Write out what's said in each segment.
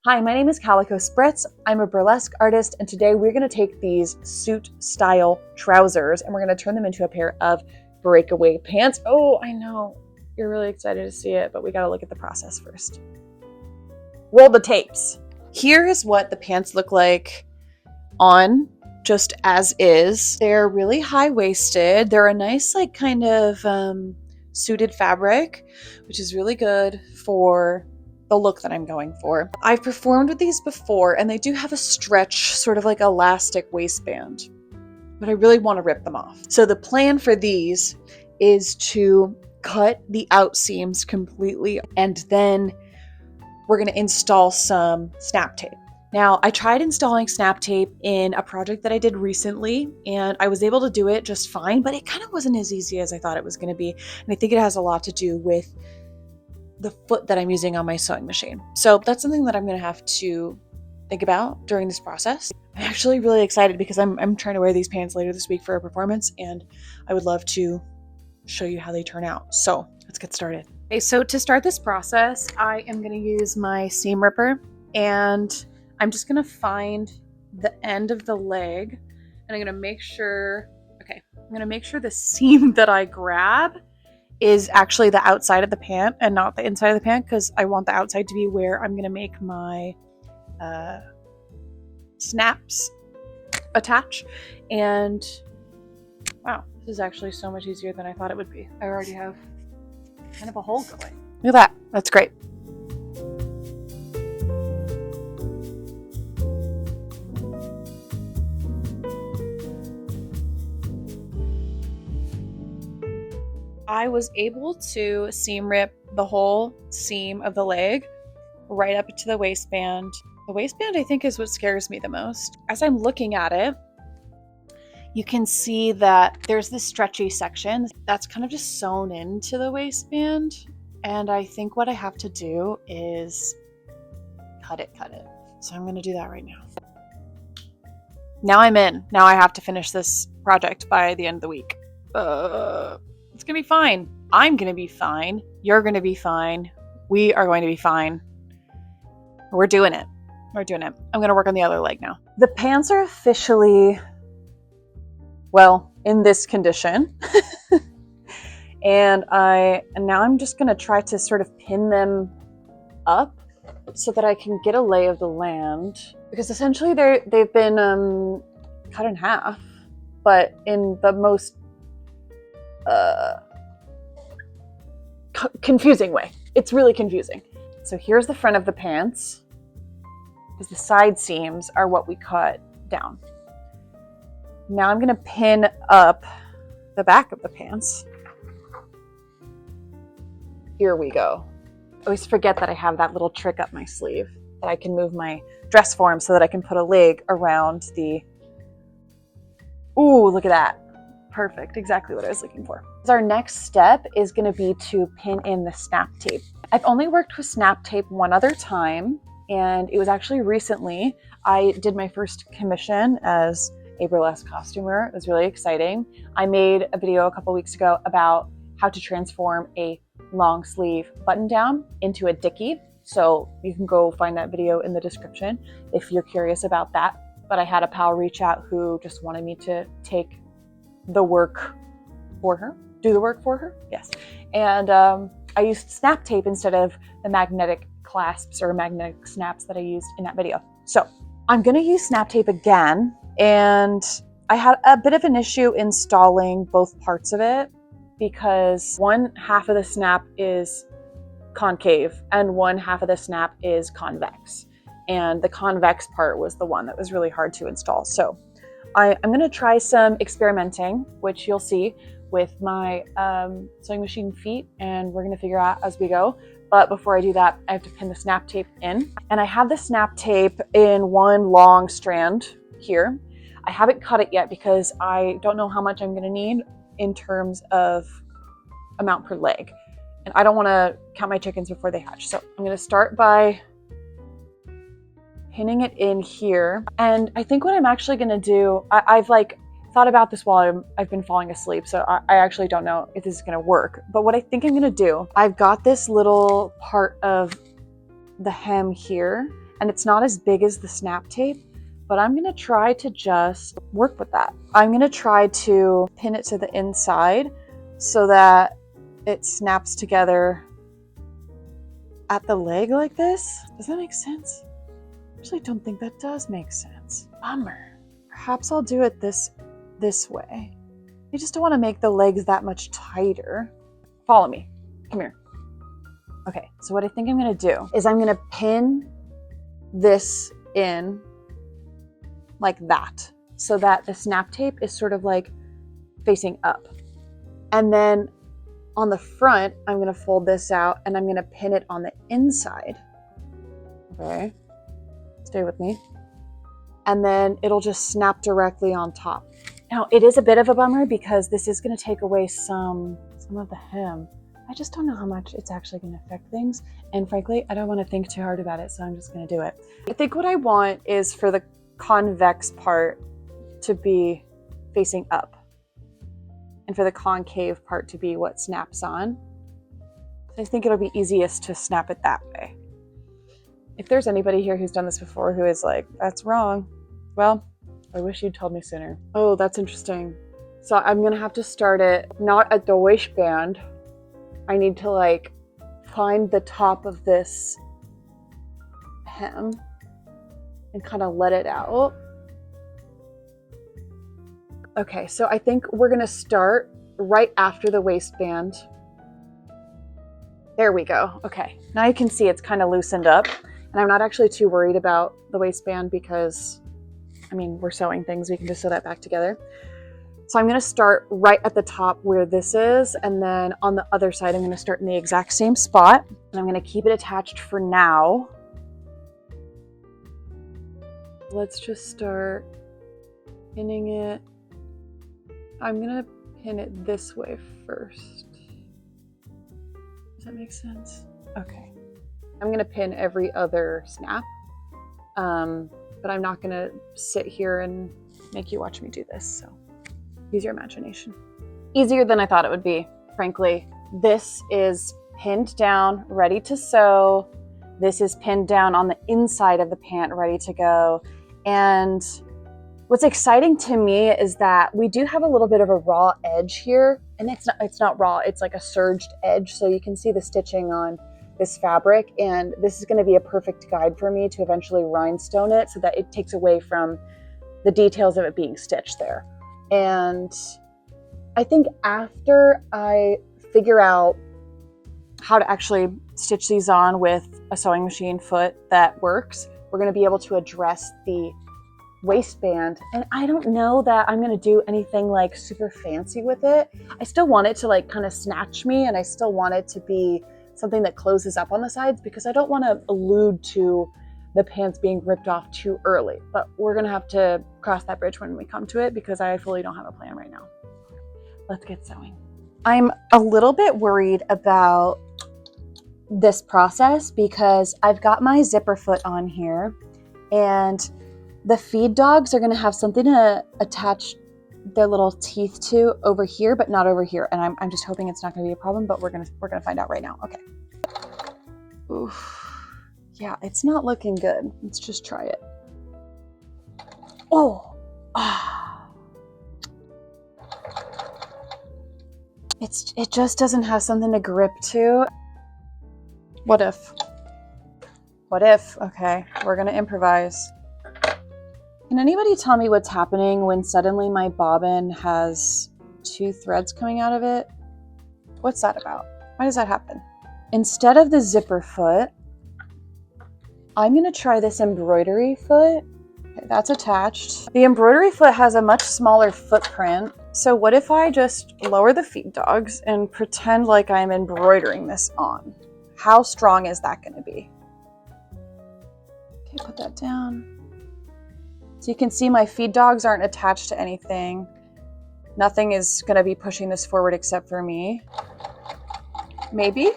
Hi, my name is Calico Spritz. I'm a burlesque artist, and today we're going to take these suit style trousers and we're going to turn them into a pair of breakaway pants. Oh, I know you're really excited to see it, but we got to look at the process first. Roll the tapes. Here is what the pants look like on just as is. They're really high-waisted. They're a nice like kind of suited fabric, which is really good for the look that I'm going for. I've performed with these before and they do have a stretch, sort of like elastic waistband, but I really want to rip them off. So the plan for these is to cut the out seams completely and then we're going to install some snap tape. Now, I tried installing snap tape in a project that I did recently and I was able to do it just fine, but it kind of wasn't as easy as I thought it was going to be. And I think it has a lot to do with the foot that I'm using on my sewing machine. So that's something that I'm going to have to think about during this process. I'm actually really excited because I'm trying to wear these pants later this week for a performance and I would love to show you how they turn out. So let's get started. Okay, so to start this process, I am going to use my seam ripper and I'm just going to find the end of the leg and I'm going to make sure, the seam that I grab is actually the outside of the pant and not the inside of the pant because I want the outside to be where I'm going to make my snaps attach. And wow, this is actually so much easier than I thought it would be. I already have kind of a hole going. Look at that. That's great. I was able to seam rip the whole seam of the leg right up to the waistband. The waistband, I think, is what scares me the most. As I'm looking at it, you can see that there's this stretchy section that's kind of just sewn into the waistband. And I think what I have to do is cut it. So I'm going to do that right now. Now I'm in. Now I have to finish this project by the end of the week. It's going to be fine. I'm going to be fine. You're going to be fine. We are going to be fine. We're doing it. I'm going to work on the other leg now. The pants are officially, well, in this condition. and now I'm just going to try to sort of pin them up so that I can get a lay of the land. Because essentially they've been cut in half, but in the most confusing way. It's really confusing. So here's the front of the pants, because the side seams are what we cut down. Now I'm going to pin up the back of the pants. Here we go. I always forget that I have that little trick up my sleeve, that I can move my dress form so that I can put a leg around the... Ooh, look at that. Perfect, exactly what I was looking for. So our next step is going to be to pin in the snap tape. I've only worked with snap tape one other time, and it was actually recently. I did my first commission as a burlesque costumer. It was really exciting. I made a video a couple weeks ago about how to transform a long sleeve button down into a dickie. So you can go find that video in the description if you're curious about that. But I had a pal reach out who just wanted me to take the work for her, do the work for her, yes. And I used snap tape instead of the magnetic clasps or magnetic snaps that I used in that video. So I'm gonna use snap tape again, and I had a bit of an issue installing both parts of it because one half of the snap is concave and one half of the snap is convex. And the convex part was the one that was really hard to install. So I'm going to try some experimenting, which you'll see with my sewing machine feet, and we're going to figure out as we go. But before I do that, I have to pin the snap tape in. And I have the snap tape in one long strand here. I haven't cut it yet because I don't know how much I'm going to need in terms of amount per leg. And I don't want to count my chickens before they hatch. So I'm going to start by pinning it in here. And I think what I'm actually going to do, I've thought about this while I've been falling asleep, so I actually don't know if this is going to work. But what I think I'm going to do, I've got this little part of the hem here and it's not as big as the snap tape, but I'm gonna try to just work with that. I'm gonna try to pin it to the inside so that it snaps together at the leg like this. Does that make sense? I actually don't think that does make sense. Bummer. Perhaps I'll do it this way. I just don't want to make the legs that much tighter. Follow me. Come here. Okay, so what I think I'm gonna do is I'm gonna pin this in like that so that the snap tape is sort of like facing up. And then on the front, I'm gonna fold this out and I'm gonna pin it on the inside. Okay, stay with me. And then it'll just snap directly on top. Now, it is a bit of a bummer because this is gonna take away some of the hem. I just don't know how much it's actually gonna affect things. And frankly, I don't wanna think too hard about it, so I'm just gonna do it. I think what I want is for the convex part to be facing up and for the concave part to be what snaps on. I think it'll be easiest to snap it that way. If there's anybody here who's done this before who is like, that's wrong, well, I wish you'd told me sooner. Oh, that's interesting. So I'm gonna have to start it not at the waistband. I need to like find the top of this hem and kind of let it out. Okay, so I think we're gonna start right after the waistband. There we go. Okay, now you can see it's kind of loosened up, and I'm not actually too worried about the waistband because, I mean, we're sewing things, we can just sew that back together. So I'm gonna start right at the top where this is, and then on the other side, I'm gonna start in the exact same spot, and I'm gonna keep it attached for now. Let's just start pinning it. I'm gonna pin it this way first. Does that make sense? Okay. I'm gonna pin every other snap, but I'm not gonna sit here and make you watch me do this, so use your imagination. Easier than I thought it would be, frankly. This is pinned down, ready to sew. This is pinned down on the inside of the pant, ready to go. And what's exciting to me is that we do have a little bit of a raw edge here, and it's not raw, it's like a serged edge, so you can see the stitching on this fabric, and this is going to be a perfect guide for me to eventually rhinestone it so that it takes away from the details of it being stitched there. And I think after I figure out how to actually stitch these on with a sewing machine foot that works, we're going to be able to address the waistband. And I don't know that I'm going to do anything like super fancy with it. I still want it to like kind of snatch me, and I still want it to be something that closes up on the sides because I don't want to allude to the pants being ripped off too early, but we're going to have to cross that bridge when we come to it because I fully don't have a plan right now. Let's get sewing. I'm a little bit worried about this process because I've got my zipper foot on here, and the feed dogs are going to have something to attach their little teeth to over here, but not over here. And I'm just hoping it's not going to be a problem, but we're going to find out right now. Okay. Oof. Yeah, it's not looking good. Let's just try it. Oh. Ah. It just doesn't have something to grip to. What if? What if? Okay, we're going to improvise. Can anybody tell me what's happening when suddenly my bobbin has 2 threads coming out of it? What's that about? Why does that happen? Instead of the zipper foot, I'm going to try this embroidery foot. Okay, that's attached. The embroidery foot has a much smaller footprint. So what if I just lower the feed dogs and pretend like I'm embroidering this on? How strong is that going to be? Okay, put that down. So you can see my feed dogs aren't attached to anything. Nothing is going to be pushing this forward except for me. Maybe.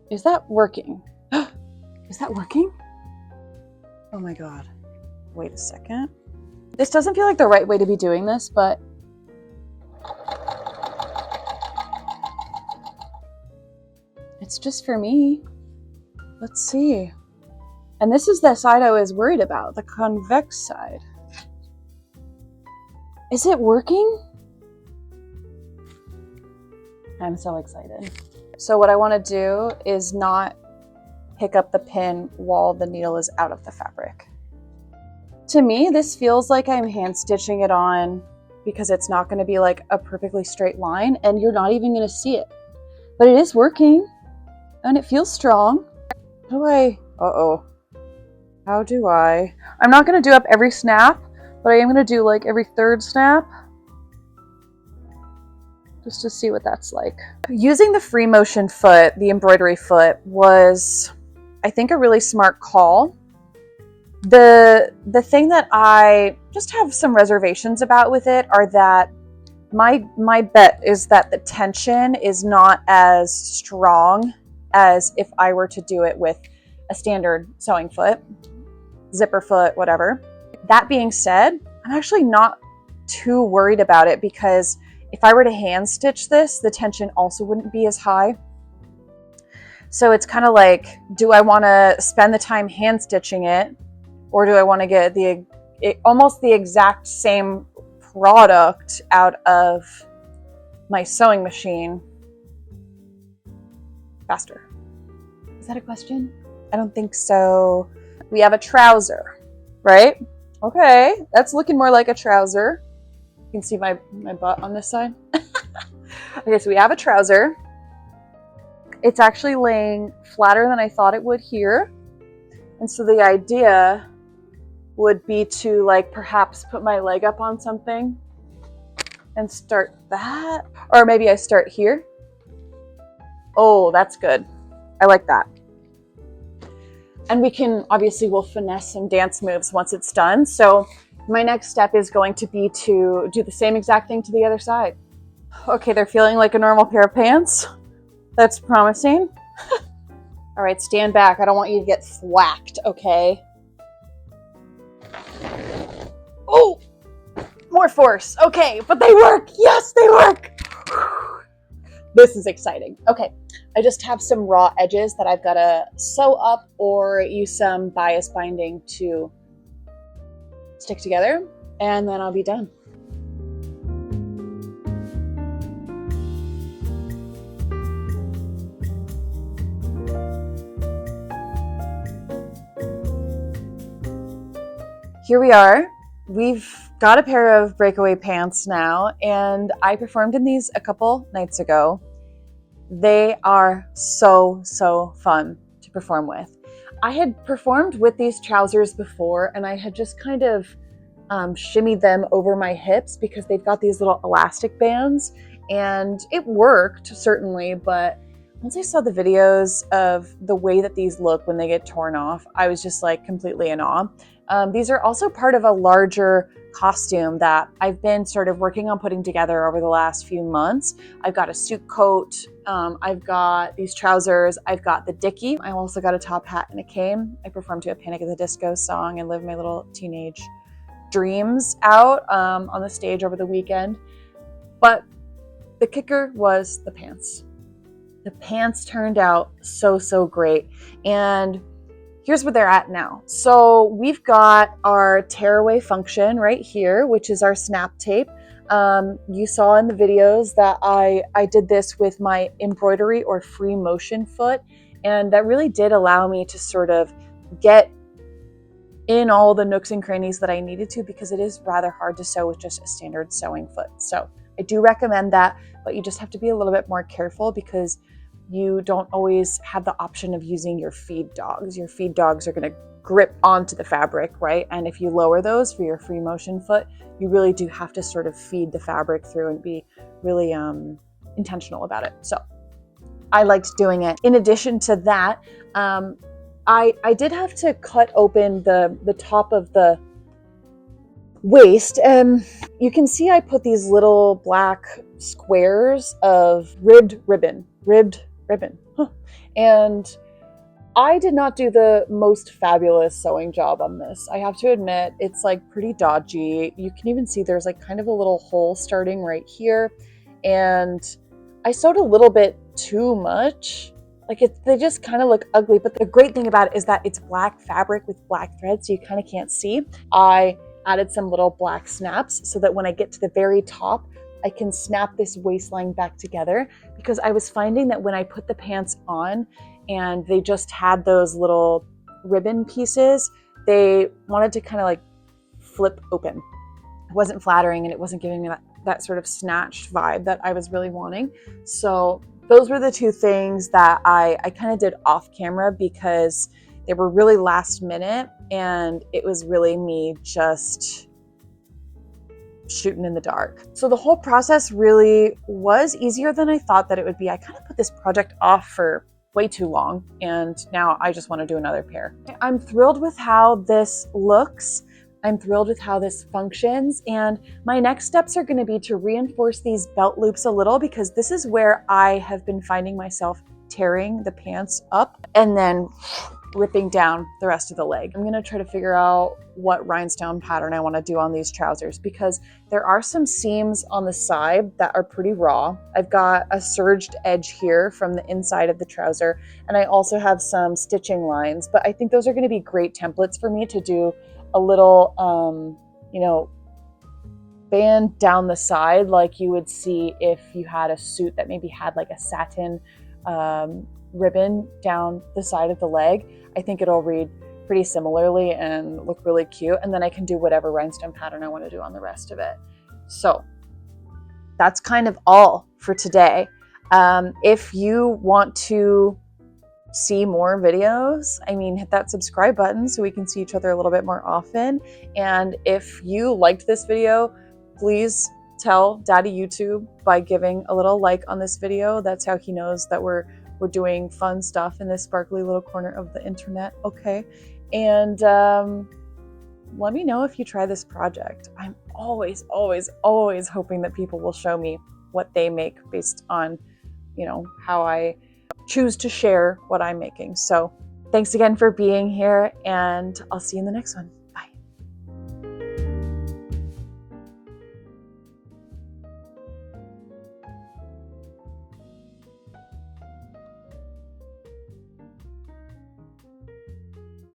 Is that working? Is that working? Oh my God. Wait a second. This doesn't feel like the right way to be doing this, but It's just for me. Let's see. And this is the side I was worried about, the convex side. Is it working? I'm so excited. So what I want to do is not pick up the pin while the needle is out of the fabric. To me, this feels like I'm hand stitching it on because it's not going to be like a perfectly straight line and you're not even going to see it. But it is working and it feels strong. How do I, how do I? I'm not going to do up every snap, but I am going to do like every third snap just to see what that's like. Using the free motion foot, the embroidery foot, was, I think, a really smart call. The thing that I just have some reservations about with it are that my bet is that the tension is not as strong as if I were to do it with a standard sewing foot, zipper foot, whatever. That being said, I'm actually not too worried about it because if I were to hand stitch this, the tension also wouldn't be as high. So it's kind of like, do I want to spend the time hand stitching it, or do I want to get almost the exact same product out of my sewing machine faster? Is that a question? I don't think so. We have a trouser, right? Okay, that's looking more like a trouser. You can see my butt on this side. Okay, so we have a trouser. It's actually laying flatter than I thought it would here. And so the idea would be to like perhaps put my leg up on something and start that. Or maybe I start here. Oh, that's good. I like that. And we can, obviously we'll finesse some dance moves once it's done. So my next step is going to be to do the same exact thing to the other side. Okay, they're feeling like a normal pair of pants. That's promising. All right, stand back. I don't want you to get thwacked, okay? Oh, more force. Okay, but they work. Yes, they work. This is exciting. Okay, I just have some raw edges that I've got to sew up or use some bias binding to stick together, and then I'll be done. Here we are. We've got a pair of Breakaway pants now, and I performed in these a couple nights ago. They are so fun to perform with. I had performed with these trousers before, and I had just kind of shimmied them over my hips because they've got these little elastic bands, and it worked certainly, but once I saw the videos of the way that these look when they get torn off, I was just like completely in awe. These are also part of a larger costume that I've been sort of working on putting together over the last few months. I've got a suit coat, I've got these trousers, I've got the dickie, I also got a top hat and a cane. I performed to a Panic at the Disco song and lived my little teenage dreams out on the stage over the weekend. But the kicker was the pants. The pants turned out so great. And here's where they're at now. So we've got our tearaway function right here, which is our snap tape. You saw in the videos that I did this with my embroidery or free motion foot. And that really did allow me to sort of get in all the nooks and crannies that I needed to, because it is rather hard to sew with just a standard sewing foot. So I do recommend that, but you just have to be a little bit more careful because you don't always have the option of using your feed dogs. Your feed dogs are going to grip onto the fabric, right? And if you lower those for your free motion foot, you really do have to sort of feed the fabric through and be really intentional about it. So I liked doing it. In addition to that, I did have to cut open the top of the waist, and you can see I put these little black squares of ribbed ribbon. And I did not do the most fabulous sewing job on this. I have to admit, it's like pretty dodgy. You can even see there's like kind of a little hole starting right here. And I sewed a little bit too much Like they just kind of look ugly, but the great thing about it is that it's black fabric with black thread, so you kind of can't see. I added some little black snaps so that when I get to the very top, I can snap this waistline back together, because I was finding that when I put the pants on and they just had those little ribbon pieces, they wanted to kind of like flip open. It wasn't flattering and it wasn't giving me that sort of snatched vibe that I was really wanting. So those were the two things that I kind of did off camera because they were really last minute and it was really me just shooting in the dark. So the whole process really was easier than I thought that it would be. I kind of put this project off for way too long and now I just want to do another pair. I'm thrilled with how this looks. I'm thrilled with how this functions, and my next steps are going to be to reinforce these belt loops a little, because this is where I have been finding myself tearing the pants up and then ripping down the rest of the leg. I'm going to try to figure out what rhinestone pattern I want to do on these trousers, because there are some seams on the side that are pretty raw. I've got a serged edge here from the inside of the trouser, and I also have some stitching lines, but I think those are going to be great templates for me to do a little, band down the side like you would see if you had a suit that maybe had like a satin ribbon down the side of the leg. I think it'll read pretty similarly and look really cute. And then I can do whatever rhinestone pattern I want to do on the rest of it. So that's kind of all for today. If you want to see more videos, hit that subscribe button so we can see each other a little bit more often. And if you liked this video, please tell Daddy YouTube by giving a little like on this video. That's how he knows that we're doing fun stuff in this sparkly little corner of the internet. Okay. And let me know if you try this project. I'm always hoping that people will show me what they make based on, how I choose to share what I'm making. So thanks again for being here, and I'll see you in the next one.